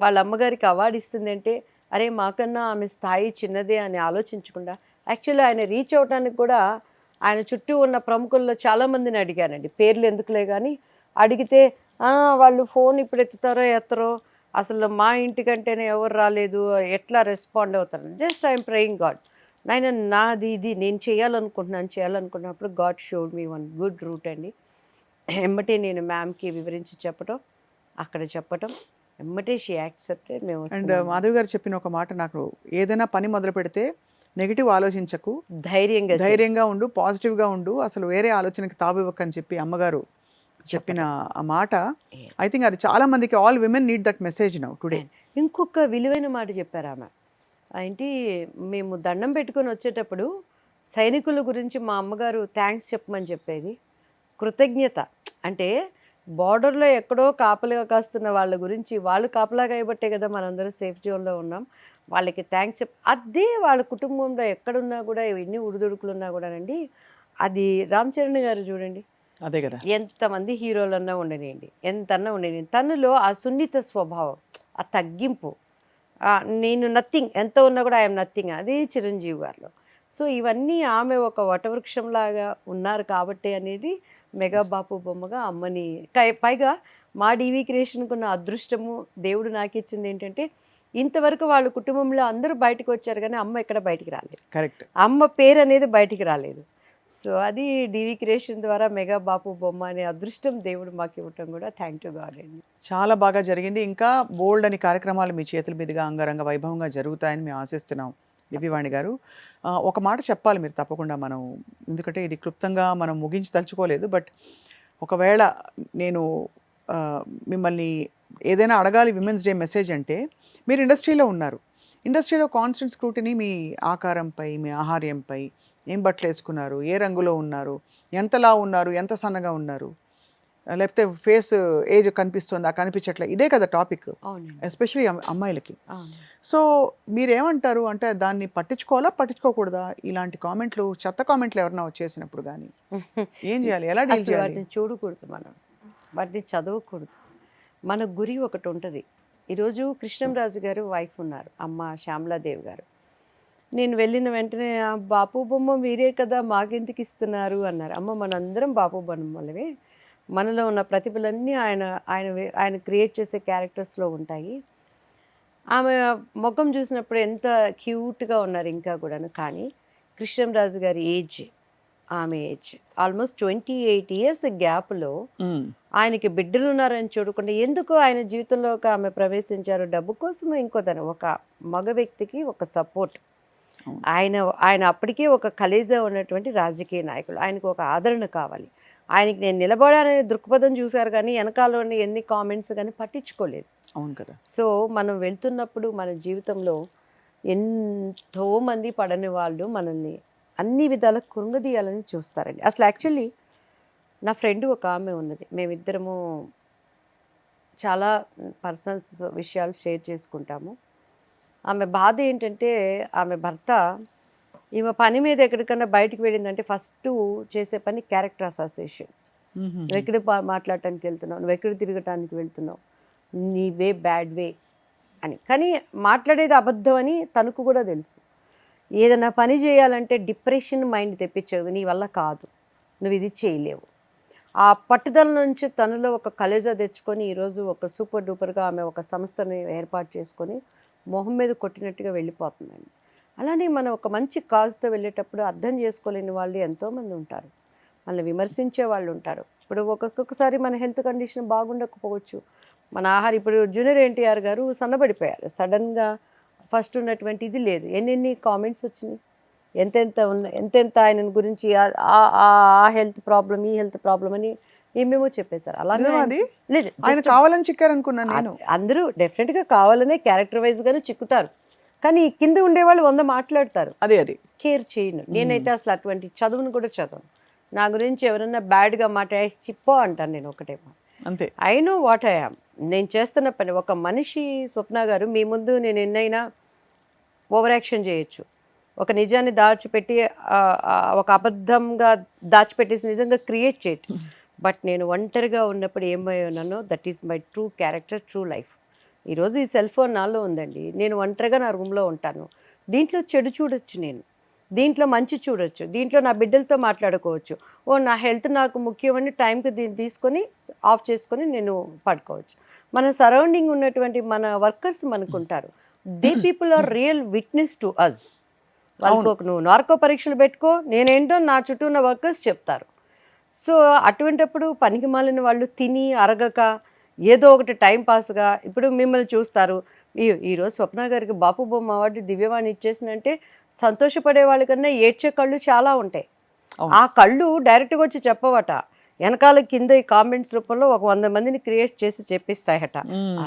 వాళ్ళ అమ్మగారికి అవార్డు ఇస్తుందంటే అరే మాకన్నా ఆమె స్థాయి చిన్నదే అని ఆలోచించకుండా, యాక్చువల్లీ ఆయన రీచ్ అవడానికి కూడా ఆయన చుట్టూ ఉన్న ప్రముఖుల్లో చాలామందిని అడిగానండి, పేర్లు ఎందుకులే కానీ అడిగితే వాళ్ళు ఫోన్ ఇప్పుడు ఎత్తుతారో ఎత్తరో, అసలు మా ఇంటికంటేనే ఎవరు రాలేదు, ఎట్లా రెస్పాండ్ అవుతారు. జస్ట్ ఐఎమ్ ప్రేయింగ్ గాడ్, నాయన నాది ఇది నేను చేయాలనుకున్నప్పుడు God showed me one good route అండి. ఎమ్మటే నేను మ్యామ్కి వివరించి చెప్పటం, అక్కడ చెప్పటం, ఎమ్మటే షీ యాక్సెప్టెడ్. మేము అండ్ మాధవి గారు చెప్పిన ఒక మాట, నాకు ఏదైనా పని మొదలు పెడితే నెగిటివ్ ఆలోచించకు, ధైర్యంగా ఉండు, పాజిటివ్గా ఉండు, అసలు వేరే ఆలోచనకి తావివ్వకని చెప్పి అమ్మగారు చెప్పిన ఆ మాట, ఐ థింక్ అది చాలా మందికి, all women need that message now today. ఇంకొక విలువైన మాట చెప్పారు ఆమె, ఏంటి, మేము దండం పెట్టుకొని వచ్చేటప్పుడు సైనికుల గురించి మా అమ్మగారు థ్యాంక్స్ చెప్పమని చెప్పేది. కృతజ్ఞత అంటే బార్డర్లో ఎక్కడో కాపలాగా కాస్తున్న వాళ్ళ గురించి, వాళ్ళు కాపలాగా అయ్యబట్టే కదా మనందరం సేఫ్ జోన్లో ఉన్నాం, వాళ్ళకి థ్యాంక్స్ అదే వాళ్ళ కుటుంబంలో ఎక్కడున్నా కూడా, ఎన్ని ఉడుదుడుకులు ఉన్నా కూడానండి, అది రామ్ చరణ్ గారు చూడండి, అదే కదా, ఎంతమంది హీరోలన్నా ఉండనియండి, ఎంతన్నా ఉండనియండి, తనలో ఆ సున్నిత స్వభావం, ఆ తగ్గింపు, నేను నథింగ్, ఎంత ఉన్నా కూడా ఐఎమ్ నథింగ్, అది చిరంజీవి గారిలో. సో ఇవన్నీ ఆమె ఒక వటవృక్షంలాగా ఉన్నారు కాబట్టి అనేది మెగా బాపు బొమ్మగా అమ్మని, పైగా మా డీవీ క్రియేషన్కి ఉన్న అదృష్టము దేవుడు నాకు ఇచ్చింది ఏంటంటే, ఇంతవరకు వాళ్ళ కుటుంబంలో అందరూ బయటకు వచ్చారు కానీ అమ్మ ఎక్కడ బయటికి రాలేదు. కరెక్ట్, అమ్మ పేరు అనేది బయటికి రాలేదు. సో అది డీవీ క్రియేషన్ ద్వారా మెగా బాపు బొమ్మ అనే అదృష్టం దేవుడు మాకు ఇవ్వటం కూడా థ్యాంక్ యూ గాడ్ అండి. చాలా బాగా జరిగింది. ఇంకా బోల్డ్ అని కార్యక్రమాలు మీ చేతుల మీదుగా అంగరంగ వైభవంగా జరుగుతాయని మేము ఆశిస్తున్నాం దివ్యవాణి గారు. ఒక మాట చెప్పాలి మీరు తప్పకుండా, మనం ఎందుకంటే ఇది క్లుప్తంగా మనం ముగించి తలుచుకోలేదు, బట్ ఒకవేళ నేను మిమ్మల్ని ఏదైనా అడగాలి విమెన్స్ డే మెసేజ్ అంటే, మీరు ఇండస్ట్రీలో ఉన్నారు, ఇండస్ట్రీలో కాన్స్టెంట్ స్క్రూటినీ మీ ఆకారంపై, మీ ఆహార్యంపై, ఏం బట్టలు వేసుకున్నారు, ఏ రంగులో ఉన్నారు, ఎంతలా ఉన్నారు, ఎంత సన్నగా ఉన్నారు, లేకపోతే ఫేస్ ఏజ్ కనిపిస్తుందా కనిపించట్లే, ఇదే కదా టాపిక్, ఎస్పెషలీ అమ్మాయిలకి. సో మీరేమంటారు అంటే, దాన్ని పట్టించుకోకూడదా? ఇలాంటి కామెంట్లు, చెత్త కామెంట్లు ఎవరన్నా వచ్చేసినప్పుడు కానీ ఏం చేయాలి, ఎలా డీల్ చేయాలి? వాటిని చూడకూడదు, మనం వాటిని చదవకూడదు. మన గురి ఒకటి ఉంటుంది. ఈరోజు కృష్ణంరాజు గారు వైఫ్ ఉన్నారు, అమ్మ శ్యామలాదేవి గారు. నేను వెళ్ళిన వెంటనే బాపు బొమ్మ మీరే కదా మాకెందుకు ఇస్తున్నారు అన్నారు. అమ్మ మనందరం బాపు బొమ్మలవే, మనలో ఉన్న ప్రతిభలన్నీ ఆయన ఆయన ఆయన క్రియేట్ చేసే క్యారెక్టర్స్లో ఉంటాయి. ఆమె ముఖం చూసినప్పుడు ఎంత క్యూట్గా ఉన్నారు ఇంకా కూడాను. కానీ కృష్ణంరాజు గారి ఏజ్, ఆమె ఏజ్ ఆల్మోస్ట్ 28 years గ్యాప్లో ఆయనకి బిడ్డలు ఉన్నారని చూడకుండా ఎందుకు ఆయన జీవితంలోకి ఆమె ప్రవేశించారు? డబ్బు కోసము, ఇంకోదాన్ని, ఒక మగ వ్యక్తికి ఒక సపోర్ట్. ఆయన అప్పటికే ఒక కలేజా ఉన్నటువంటి రాజకీయ నాయకులు, ఆయనకు ఒక ఆదరణ కావాలి. ఆయనకి నేను నిలబడాలనే దృక్పథం చూశారు కానీ వెనకాలని ఎన్ని కామెంట్స్ కానీ పట్టించుకోలేదు. అవును కదా. సో మనం వెళ్తున్నప్పుడు మన జీవితంలో ఎంతోమంది పడని వాళ్ళు మనల్ని అన్ని విధాల కృంగదీయాలని చూస్తారండి. అసలు యాక్చువల్లీ నా ఫ్రెండ్ ఒక ఆమె ఉన్నది, మేమిద్దరము చాలా పర్సనల్ విషయాలు షేర్ చేసుకుంటాము. ఆమె బాధ ఏంటంటే, ఆమె భర్త ఈమె పని మీద ఎక్కడికన్నా బయటికి వెళ్ళిందంటే ఫస్ట్ చేసే పని క్యారెక్టర్ అసోసియేషన్. నువ్వు ఎక్కడ మాట్లాడటానికి వెళ్తున్నావు, నువ్వు ఎక్కడ తిరగటానికి వెళ్తున్నావు, నీ వే బ్యాడ్ వే అని. కానీ మాట్లాడేది అబద్ధం అని తనకు కూడా తెలుసు. ఏదైనా పని చేయాలంటే డిప్రెషన్ మైండ్ తెప్పించదు, నీ వల్ల కాదు, నువ్వు ఇది చేయలేవు. ఆ పట్టుదల నుంచి తనలో ఒక కలేజా తెచ్చుకొని ఈరోజు ఒక సూపర్ డూపర్గా ఆమె ఒక సంస్థని ఏర్పాటు చేసుకొని మొహం మీద కొట్టినట్టుగా వెళ్ళిపోతుందండి. అలానే మనం ఒక మంచి కాజ్తో వెళ్ళేటప్పుడు అర్థం చేసుకోలేని వాళ్ళు ఎంతోమంది ఉంటారు, మనల్ని విమర్శించే వాళ్ళు ఉంటారు. ఇప్పుడు ఒక్కొక్కసారి మన హెల్త్ కండిషన్ బాగుండకపోవచ్చు, మన ఆహారం, ఇప్పుడు జూనియర్ ఎన్టీఆర్ గారు సన్నబడిపోయారు సడన్గా, ఫస్ట్ ఉన్నటువంటి ఇది లేదు, ఎన్ని కామెంట్స్ వచ్చినాయి, ఎంతెంత ఆయన గురించి ఆ హెల్త్ ప్రాబ్లం, ఈ హెల్త్ ప్రాబ్లం అని ఏమేమో చెప్పేశారు. అలానే లేదు, ఆయన కావాలని చిక్కారనుకున్నాను నేను. అందరూ డెఫినెట్గా కావాలనే క్యారెక్టర్ వైజ్గానే చిక్కుతారు, కానీ కింద ఉండేవాళ్ళు 100 మాట్లాడతారు, అది కేర్ చేయను. నేనైతే అసలు అటువంటి చదువును కూడా చదవను. నా గురించి ఎవరన్నా బ్యాడ్గా మాట్లాడి చిప్పో అంటాను నేను ఒకటే మాట, అంతే. I know what I am, నేను చేస్తున్న పని. ఒక మనిషి, స్వప్న గారు, మీ ముందు నేను ఎన్నైనా ఓవర్ యాక్షన్ చేయొచ్చు, ఒక నిజాన్ని దాచిపెట్టి ఒక అబద్ధంగా దాచిపెట్టేసి నిజంగా క్రియేట్ చేయటం. బట్ నేను ఒంటరిగా ఉన్నప్పుడు ఏమై ఉన్నానో that is my true character, true life. ఈరోజు ఈ సెల్ ఫోన్ నాలో ఉందండి. నేను ఒంటరిగా నా రూమ్లో ఉంటాను. దీంట్లో చెడు చూడొచ్చు నేను, దీంట్లో మంచి చూడొచ్చు, దీంట్లో నా బిడ్డలతో మాట్లాడుకోవచ్చు. ఓ నా హెల్త్ నాకు ముఖ్యమని టైంకి దీన్ని తీసుకొని ఆఫ్ చేసుకొని నేను పడుకోవచ్చు. మన సరౌండింగ్ ఉన్నటువంటి మన వర్కర్స్ మనకుంటారు. They people are real witness to us. వాళ్ళకు ఒక నువ్వు నార్కో పరీక్షలు పెట్టుకో, నేనేంటో నా చుట్టూ ఉన్న వర్కర్స్ చెప్తారు. సో అటువంటప్పుడు పనికి మాలిన వాళ్ళు తిని అరగక ఏదో ఒకటి టైం పాస్గా ఇప్పుడు మిమ్మల్ని చూస్తారు. ఈరోజు స్వప్న గారికి బాపు బొమ్మ అవార్డు దివ్యవాణి ఇచ్చేసిందంటే సంతోషపడే వాళ్ళకన్నా ఏడ్చే కళ్ళు చాలా ఉంటాయి. ఆ కళ్ళు డైరెక్ట్గా వచ్చి చెప్పవట, వెనకాల కింద ఈ కామెంట్స్ రూపంలో ఒక 100 మందిని క్రియేట్ చేసి చెప్పిస్తాయట.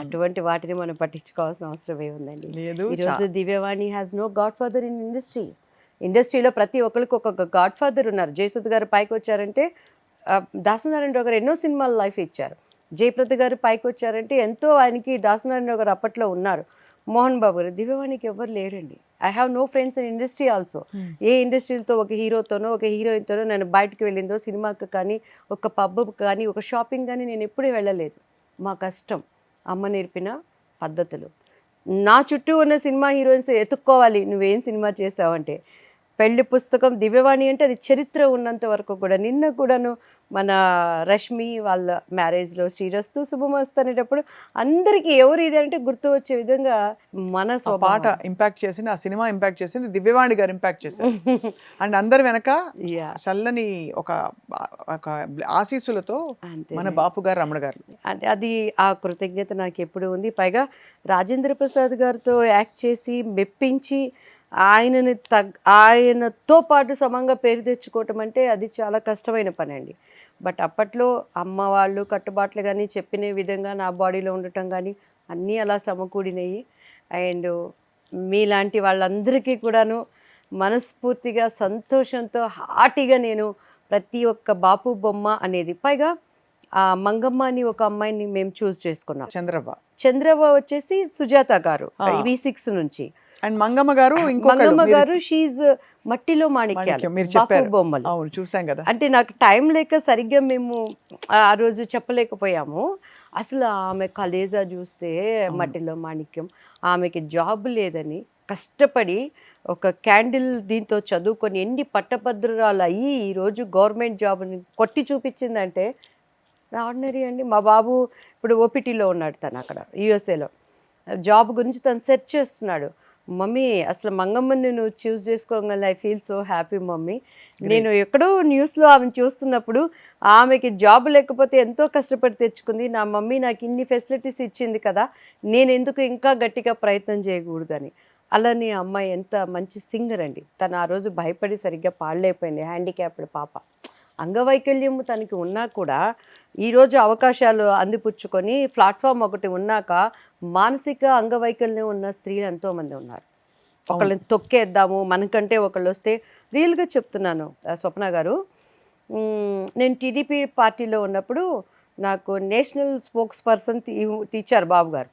అటువంటి వాటిని మనం పట్టించుకోవాల్సిన అవసరం ఏముందండి. ఈరోజు Divyavani has no godfather in industry. ఇండస్ట్రీలో ప్రతి ఒక్కరికి ఒక్కొక్క గాడ్ ఫాదర్ ఉన్నారు. జయసుధ గారు పైకి వచ్చారంటే దాసనారాయణరావు గారు ఎన్నో సినిమాలు లైఫ్ ఇచ్చారు. జయప్రద గారు పైకి వచ్చారంటే ఎంతో ఆయనకి దాసనారాయణరావు గారు అప్పట్లో ఉన్నారు. మోహన్ బాబు గారు, దివ్యవాణికి ఎవరు లేరండి. I have no friends in industry also. ఏ ఇండస్ట్రీలతో ఒక హీరోతోనో ఒక హీరోయిన్తోనో నేను బయటకు వెళ్ళిందో, సినిమాకి కానీ ఒక పబ్కి కానీ ఒక షాపింగ్ కానీ నేను ఎప్పుడూ వెళ్ళలేదు. మా కష్టం, అమ్మ నేర్పిన పద్ధతులు. నా చుట్టూ ఉన్న సినిమా హీరోయిన్స్ ఎత్తుక్కోవాలి, నువ్వేం సినిమా చేసావంటే. పెళ్లి పుస్తకం దివ్యవాణి అంటే అది చరిత్ర ఉన్నంత వరకు కూడా. నిన్న కూడాను మన రష్మి వాళ్ళ మ్యారేజ్లో శ్రీరస్తు శుభమస్తు అనేటప్పుడు అందరికీ ఎవరు ఇది అంటే గుర్తు వచ్చే విధంగా మన పాట ఇంపాక్ట్ చేసింది, ఆ సినిమా ఇంపాక్ట్ చేసింది, దివ్యవాణి గారు ఇంపాక్ట్ చేశారు. అండ్ అందరి వెనక చల్లని ఒక ఆశీస్సులతో మన బాపు గారు, రమణ గారు. అంటే అది ఆ కృతజ్ఞత నాకు ఎప్పుడు ఉంది. పైగా రాజేంద్ర ప్రసాద్ గారితో యాక్ట్ చేసి మెప్పించి ఆయనతో పాటు సమంగా పేరు తెచ్చుకోవటం అంటే అది చాలా కష్టమైన పని అండి. బట్ అప్పట్లో అమ్మ వాళ్ళు కట్టుబాట్లు కానీ చెప్పిన విధంగా నా బాడీలో ఉండటం కానీ అన్నీ అలా సమకూడినాయి. అండ్ మీలాంటి వాళ్ళందరికీ కూడాను మనస్ఫూర్తిగా సంతోషంతో హార్టీగా నేను ప్రతి ఒక్క బాపు బొమ్మ అనేది, పైగా మంగమ్మ అని ఒక అమ్మాయిని మేము చూస్ చేసుకున్నాం. చంద్రబాబు వచ్చేసి సుజాత గారు V6 నుంచి. అండ్ మంగమ్మ గారు, మంగమ్మ గారు షీజ్ మట్టిలో మాణిక్యాలు బాపు బొమ్మలు చూసాం కదా. అంటే నాకు టైం లేక సరిగ్గా మేము ఆ రోజు చెప్పలేకపోయాము. అసలు ఆమె కలేజా చూస్తే మట్టిలో మాణిక్యం. ఆమెకి జాబ్ లేదని కష్టపడి ఒక క్యాండిల్ దీంతో చదువుకొని ఎన్ని పట్టభద్రురాలు అయ్యి ఈరోజు గవర్నమెంట్ జాబ్ని కొట్టి చూపించిందంటే ఆర్డినరీ అండి. మా బాబు ఇప్పుడు ఓపీటీలో ఉన్నాడు, తను అక్కడ యూఎస్ఏలో జాబ్ గురించి తను సెర్చ్ చేస్తున్నాడు. మమ్మీ అసలు మంగమ్మని నువ్వు చూస్ చేసుకోగలను, I feel so happy mummy. నేను ఎక్కడో న్యూస్లో ఆమెను చూస్తున్నప్పుడు ఆమెకి జాబ్ లేకపోతే ఎంతో కష్టపడి తెచ్చుకుంది, నా మమ్మీ నాకు ఇన్ని ఫెసిలిటీస్ ఇచ్చింది కదా, నేను ఎందుకు ఇంకా గట్టిగా ప్రయత్నం చేయకూడదని. అలానే అమ్మాయి ఎంత మంచి సింగర్ అండి. తను ఆ రోజు భయపడి సరిగ్గా పాడలేకపోయింది, హ్యాండిక్యాప్డ్ పాప. అంగవైకల్యం తనకి ఉన్నా కూడా ఈరోజు అవకాశాలు అందిపుచ్చుకొని ప్లాట్ఫామ్ ఒకటి ఉన్నాక మానసిక అంగవైకల్యం ఉన్న స్త్రీలు ఎంతోమంది ఉన్నారు. ఒకళ్ళని తొక్కేద్దాము మనకంటే ఒకళ్ళు వస్తే. రియల్గా చెప్తున్నాను స్వప్న గారు, నేను టీడీపీ పార్టీలో ఉన్నప్పుడు నాకు నేషనల్ స్పోక్స్ పర్సన్ ఇచ్చారు బాబు గారు.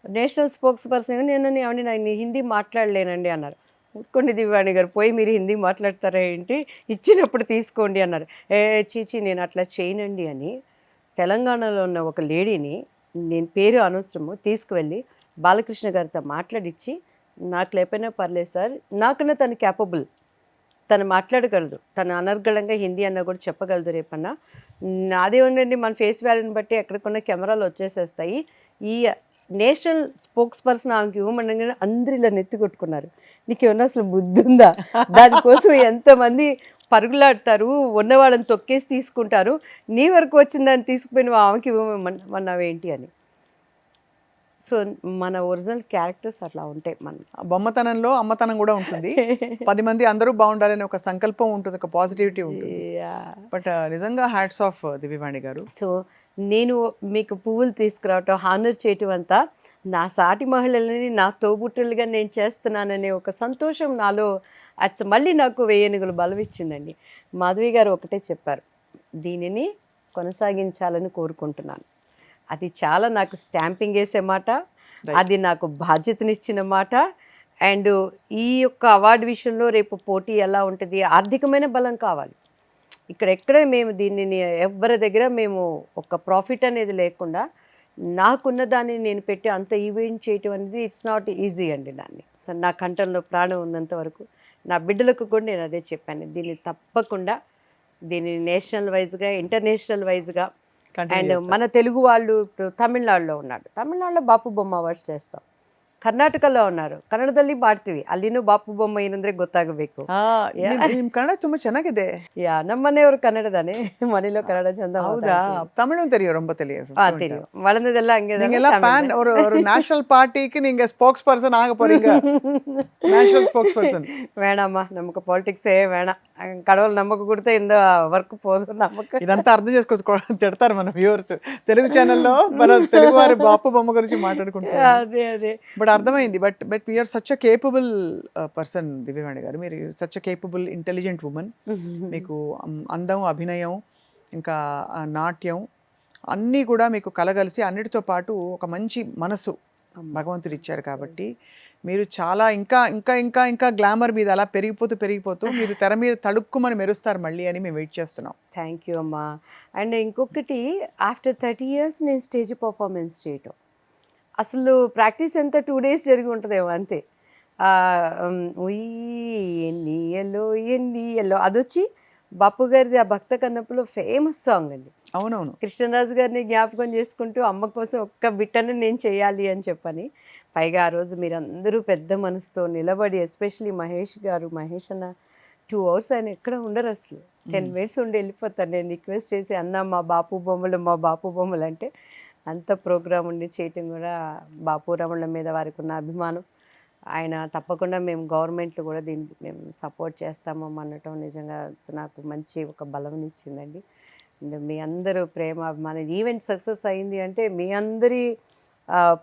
నేషనల్ స్పోక్స్ పర్సన్ నేను ఏమండి నేను హిందీ మాట్లాడలేనండి అన్నారు. ఊరుకోండి దివ్యవాణి గారు, పోయి మీరు హిందీ మాట్లాడతారా ఏంటి, ఇచ్చినప్పుడు తీసుకోండి అన్నారు. చీచి నేను అట్లా చేయనండి అని తెలంగాణలో ఉన్న ఒక లేడీని, నేను పేరు అనవసరము, తీసుకువెళ్ళి బాలకృష్ణ గారితో మాట్లాడించి, నాకు లేకపోయినా పర్లేదు సార్, నాకన్నా తను క్యాపబుల్, తను మాట్లాడగలదు, తను అనర్గళంగా హిందీ అన్నా కూడా చెప్పగలదు రేపన్నా. నాదే ఉండండి, మన ఫేస్ వాల్యూని బట్టి ఎక్కడికన్నా కెమెరాలు వచ్చేసేస్తాయి. ఈ నేషనల్ స్పోక్స్ పర్సన్ ఆమెకి ఇవ్వమనగానే అందరూ ఇలా నెత్తి కొట్టుకున్నారు. నీకేమన్నా అసలు బుద్ధి ఉందా, దానికోసం ఎంతమంది పరుగులాడతారు, ఉన్నవాళ్ళని తొక్కేసి తీసుకుంటారు, నీ వరకు వచ్చిందని తీసుకుపోయిన ఆమెకి ఇవ్వమన్నావేంటి అని. సో మన ఒరిజినల్ క్యారెక్టర్స్ అట్లా ఉంటాయి. మన బొమ్మతనంలో అమ్మతనం కూడా ఉంటుంది. 10 మంది అందరూ బాగుండాలని ఒక సంకల్పం ఉంటుంది, ఒక పాజిటివిటీ ఉంటుంది. బట్ నిజంగా హ్యాట్స్ ఆఫ్ దివ్యవాణి గారు. సో నేను మీకు పువ్వులు తీసుకురావటం, హానర్ చేయటం అంతా నా సాటి మహిళలని నా తోబుట్టులుగా నేను చేస్తున్నాననే ఒక సంతోషం నాలో మళ్ళీ నాకు 1000 ఏనుగులు బలం ఇచ్చిందండి. మాధవి గారు ఒకటే చెప్పారు, దీనిని కొనసాగించాలని కోరుకుంటున్నాను. అది చాలా నాకు స్టాంపింగ్ వేసే మాట, అది నాకు బాధ్యతనిచ్చిన మాట. అండ్ ఈ యొక్క అవార్డు విషయంలో రేపు పోటీ ఎలా ఉంటుంది, ఆర్థికమైన బలం కావాలి. ఇక్కడెక్కడ మేము దీనిని ఎవరి దగ్గర మేము ఒక ప్రాఫిట్ అనేది లేకుండా నాకున్న దాన్ని నేను పెట్టి అంత ఈవెంట్ చేయటం అనేది ఇట్స్ నాట్ ఈజీ అండి. దాన్ని సో నా కంఠంలో ప్రాణం ఉన్నంత వరకు నా బిడ్డలకు కూడా నేను అదే చెప్పాను, దీన్ని తప్పకుండా దీన్ని నేషనల్ వైజ్గా ఇంటర్నేషనల్ వైజ్గా అండ్ మన తెలుగు వాళ్ళు ఇప్పుడు తమిళనాడులో ఉన్నాడు, తమిళనాడులో బాపు బొమ్మ అవార్డ్స్ చేస్తాం. ಕರ್ನಾಟಕಲ್ಲೋ ಉన్నారు, ಕನ್ನಡದಲ್ಲಿ ಮಾಡ್ತೀವಿ, ಅಲ್ಲಿನೂ ಬಾಪು ಬೊಮ್ಮ ಏನಂದ್ರೆ ಗೊತ್ತಾಗಬೇಕು. ನಿಮ್ ಕನ್ನಡ ತುಂಬಾ ಚೆನ್ನಾಗಿದೆ. ಯಾ ನಮ್ಮ ಮನೆಯವರು ಕನ್ನಡದಾನೆ, ಮನೇಲೋ ಕನ್ನಡ ಚಂದ. ಹೌದಾ? ತಮಿழும் தெரியும், ரொம்ப தெரியும். தெரியும், வளர்ந்ததெல்லாம் அங்கே. நீங்க எல்லாம் ஃபேன், ஒரு நேஷனல் பார்ட்டிக்கு நீங்க ஸ்போக்ஸ் பர்சன் ஆக போறீங்க. நேஷனல் ஸ்போக்ஸ் பர்சன் வேணாமா, நமக்கு పాలిటిక్సే వేణా, கடவுள் நமக்கு கொடுத்த இந்த వర్క్ పోదు நமக்கு. ఇదంతా అర్థం చేసుకోవచ్చు, తిడతారు మన వ్యూవర్స్. తెలుగు ఛానల్లో మన తెలుగు వారి బాపు బొమ్మ గురించి మాట్లాడుకుంటారు. అదే అదే బట్ అర్థమైంది. But we are such a capable person Divyavani గారు. మీరు such a capable intelligent women. మీకు అందం, అభినయం, ఇంకా నాట్యం అన్నీ కూడా మీకు కలగలిసి, అన్నిటితో పాటు ఒక మంచి మనసు భగవంతుడు ఇచ్చాడు. కాబట్టి మీరు చాలా ఇంకా ఇంకా ఇంకా ఇంకా గ్లామర్ మీద అలా పెరిగిపోతూ మీరు తెర మీద తడుక్కుమని మెరుస్తారు మళ్ళీ అని మేము వెయిట్ చేస్తున్నాం. థ్యాంక్ యూ అమ్మా. అండ్ ఇంకొకటి, ఆఫ్టర్ 30 years నేను స్టేజ్ పర్ఫార్మెన్స్ చేయటం, అసలు ప్రాక్టీస్ ఎంత 2 days జరిగి ఉంటుందేమో అంతే. ఎన్నియలో అదొచ్చి బాపు గారిది ఆ భక్త కన్నప్పులో ఫేమస్ సాంగ్ అండి. అవునవును. కృష్ణరాజు గారిని జ్ఞాపకం చేసుకుంటూ అమ్మ కోసం ఒక్క బిట్టను నేను చేయాలి అని చెప్పని, పైగా ఆ రోజు మీరందరూ పెద్ద మనసుతో నిలబడి, ఎస్పెషలీ మహేష్ అన్న 2 hours ఆయన ఎక్కడ ఉండరు, అసలు 10 minutes ఉండి వెళ్ళిపోతారు. నేను రిక్వెస్ట్ చేసి, అన్న మా బాపు బొమ్మలు అంటే అంత ప్రోగ్రామ్ ఉండి చేయటం కూడా బాపు రమణ మీద వారికి ఉన్న అభిమానం. ఆయన తప్పకుండా మేము గవర్నమెంట్లో కూడా దీనికి మేము సపోర్ట్ చేస్తాము అనటం నిజంగా నాకు మంచి ఒక బలం ఇచ్చిందండి. అండ్ మీ అందరూ ప్రేమ, అభిమానం, ఈవెంట్ సక్సెస్ అయింది అంటే మీ అందరి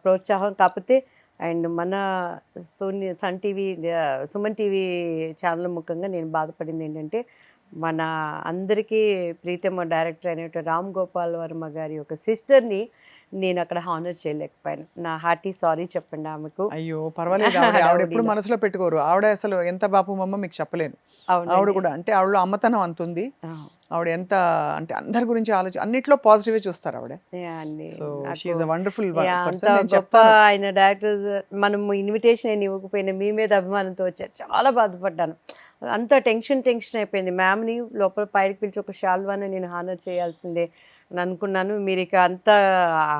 ప్రోత్సాహం. కాకపోతే అండ్ మన సుమన్ టీవీ ఛానల్ ముఖ్యంగా నేను బాధపడింది ఏంటంటే, మన అందరికీ ప్రీతమ డైరెక్టర్ అయినటువంటి రామ్ గోపాల్ వర్మ గారి ఒక సిస్టర్ని నేను అక్కడ హానర్ చేయలేకపోయాను. నా హార్టీ సారీ చెప్పండి ఆమెకు. అయ్యో పర్వాలేదు, ఆవిడ ఎప్పుడు మనసులో పెట్టుకోరు. ఆవిడ అసలు ఎంత బాపు మమ్మ మీకు చెప్పలేను. ఆవిడ కూడా అంటే ఆవిడలో అమ్మతనం అంత ఉంది. ఆవిడ ఎంత అంటే అందరి గురించి అన్నిట్లో పాజిటివ్ చూస్తారు ఆవిడ. వండర్ఫుల్ గొప్ప ఆయన డైరెక్టర్స్ మనం ఇన్విటేషన్ అయిన ఇవ్వకపోయినా మీ మీద అభిమానంతో వచ్చారు. చాలా బాధపడ్డాను, అంత టెన్షన్ అయిపోయింది. మ్యామ్ని లోపల పైకి పిలిచి ఒక షాల్వాని నేను హానర్ చేయాల్సిందే అని అనుకున్నాను. మీరు ఇక అంత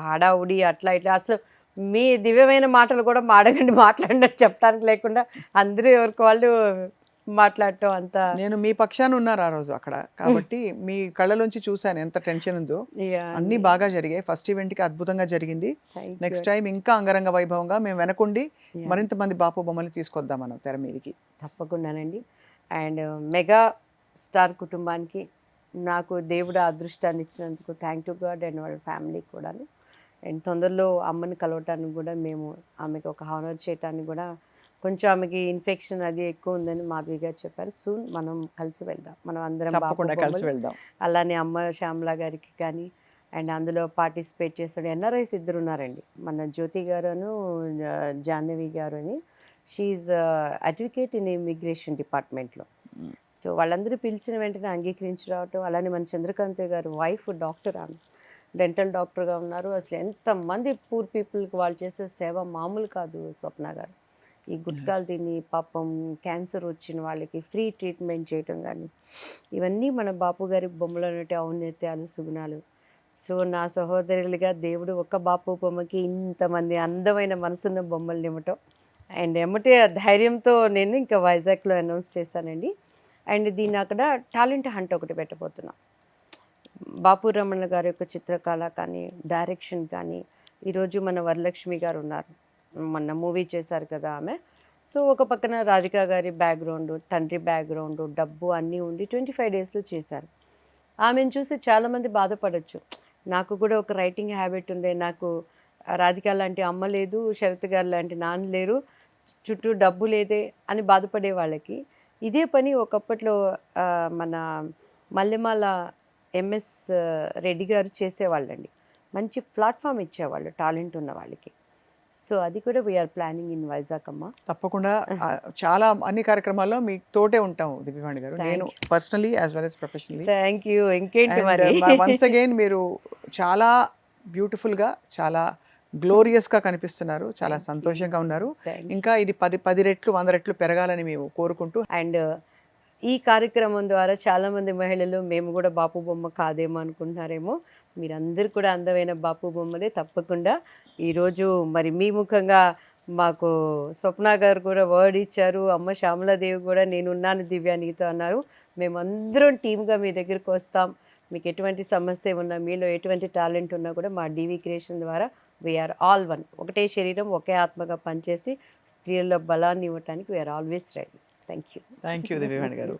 హడావుడి అట్లా ఇట్లా అసలు మీ దివ్యమైన మాటలు కూడా మాట్లాడినట్టు చెప్పడానికి లేకుండా అందరూ ఎవరికి వాళ్ళు మాట్లాడటం అంత. నేను మీ పక్షాన ఉన్నారు ఆ రోజు అక్కడ, కాబట్టి మీ కళ్ళలోంచి చూశాను ఎంత టెన్షన్ ఉందో. అన్ని బాగా జరిగాయి. ఫస్ట్ ఈవెంట్ కి అద్భుతంగా జరిగింది. నెక్స్ట్ టైం ఇంకా అంగరంగ వైభవంగా మేము వెనకుండి మరింత మంది బాపు బొమ్మల్ని తీసుకొద్దాం మనం తెర మీదకి. తప్పకుండానండి. అండ్ మెగా స్టార్ కుటుంబానికి నాకు దేవుడు అదృష్టాన్ని ఇచ్చినందుకు థ్యాంక్ టు గాడ్ అండ్ వాళ్ళ ఫ్యామిలీకి కూడా. అండ్ తొందరలో అమ్మని కలవటానికి కూడా మేము ఆమెకు ఒక హానర్ చేయటానికి కూడా, కొంచెం ఆమెకి ఇన్ఫెక్షన్ అది ఎక్కువ ఉందని మాధవి గారు చెప్పారు. సూన్ మనం కలిసి వెళ్దాం, మనం అందరం కలిసి వెళ్దాం. అలానే అమ్మ శ్యామలా గారికి కానీ, అండ్ అందులో పార్టిసిపేట్ చేస్తాడు ఎన్ఆర్ఐస్ 2 ఉన్నారండి, మన జ్యోతి గారును జాహ్నవి గారు అని. షీఈ్ అడ్వకేట్ ఇన్ ఇమిగ్రేషన్ డిపార్ట్మెంట్లో. సో వాళ్ళందరూ పిలిచిన వెంటనే అంగీకరించి రావటం. అలానే మన చంద్రకాంత్ గారు వైఫ్ డాక్టర్, ఆమె డెంటల్ డాక్టర్గా ఉన్నారు. అసలు ఎంతమంది పూర్ పీపుల్కి వాళ్ళు చేసే సేవ మామూలు కాదు. స్వప్న గారు ఈ గుట్కాలు తిని పాపం క్యాన్సర్ వచ్చిన వాళ్ళకి ఫ్రీ ట్రీట్మెంట్ చేయటం కానీ, ఇవన్నీ మన బాపు గారి బొమ్మలు అనేటి ఔన్నత్యాలు, సుగుణాలు. సో నా సహోదరులుగా దేవుడు ఒక బాపు బొమ్మకి ఇంతమంది అందమైన మనసున్న బొమ్మలు ఇవ్వటం, అండ్ ఎమ్మటే ధైర్యంతో నేను ఇంకా వైజాగ్లో అనౌన్స్ చేశానండి. అండ్ దీన్ని అక్కడ టాలెంట్ హంట్ ఒకటి పెట్టబోతున్నాం. బాపు రమణ గారి యొక్క చిత్రకళ కానీ, డైరెక్షన్ కానీ. ఈరోజు మన వరలక్ష్మి గారు ఉన్నారు, మొన్న మూవీ చేశారు కదా ఆమె. సో ఒక పక్కన రాధికా గారి బ్యాక్గ్రౌండ్, తండ్రి బ్యాక్గ్రౌండ్, డబ్బు అన్నీ ఉండి 25 daysలో చేశారు. ఆమెను చూసి చాలామంది బాధపడవచ్చు, నాకు కూడా ఒక రైటింగ్ హ్యాబిట్ ఉంది, నాకు రాధిక లాంటి అమ్మ లేదు, శరత్ గారు లాంటి నాన్న లేరు, చుట్టూ డబ్బు లేదే అని బాధపడే వాళ్ళకి ఇదే పని ఒకప్పట్లో మన మల్లెమాల ఎంఎస్ రెడ్డి గారు చేసేవాళ్ళండి. మంచి ప్లాట్ఫామ్ ఇచ్చేవాళ్ళు టాలెంట్ ఉన్న వాళ్ళకి. సో అది కూడా వీఆర్ ప్లానింగ్ ఇన్ వైజాగ్ అమ్మ. తప్పకుండా చాలా అన్ని కార్యక్రమాల్లో మీ తోటే ఉంటాం దివ్యవాణి గారు, నేను personally as well as professionally. Thank you. ఇంకేంటి మరి వన్స్ అగైన్ మీరు చాలా బ్యూటిఫుల్గా చాలా గ్లోరియస్గా కనిపిస్తున్నారు, చాలా సంతోషంగా ఉన్నారు. ఇంకా ఇది 10 రెట్లు 100 రెట్లు పెరగాలని మేము కోరుకుంటూ అండ్ ఈ కార్యక్రమం ద్వారా చాలామంది మహిళలు మేము కూడా బాపు బొమ్మ కాదేమో అనుకుంటున్నారేమో. మీరందరూ కూడా అందమైన బాపు బొమ్మలే తప్పకుండా. ఈరోజు మరి మీ ముఖంగా మాకు స్వప్న గారు కూడా వర్డ్ ఇచ్చారు, అమ్మ శ్యామలాదేవి కూడా నేనున్నాను దివ్య నీతో అన్నారు. మేమందరం టీమ్గా మీ దగ్గరికి వస్తాం. మీకు ఎటువంటి సమస్య ఉన్నా, మీలో ఎటువంటి టాలెంట్ ఉన్నా కూడా మా డీవీ క్రియేషన్ ద్వారా వీఆర్ ఆల్ వన్. ఒకటే శరీరం ఒకే ఆత్మగా పనిచేసి స్త్రీల్లో బలాన్ని ఇవ్వటానికి we are always ready. Thank you. Thank you Divyavani గారు.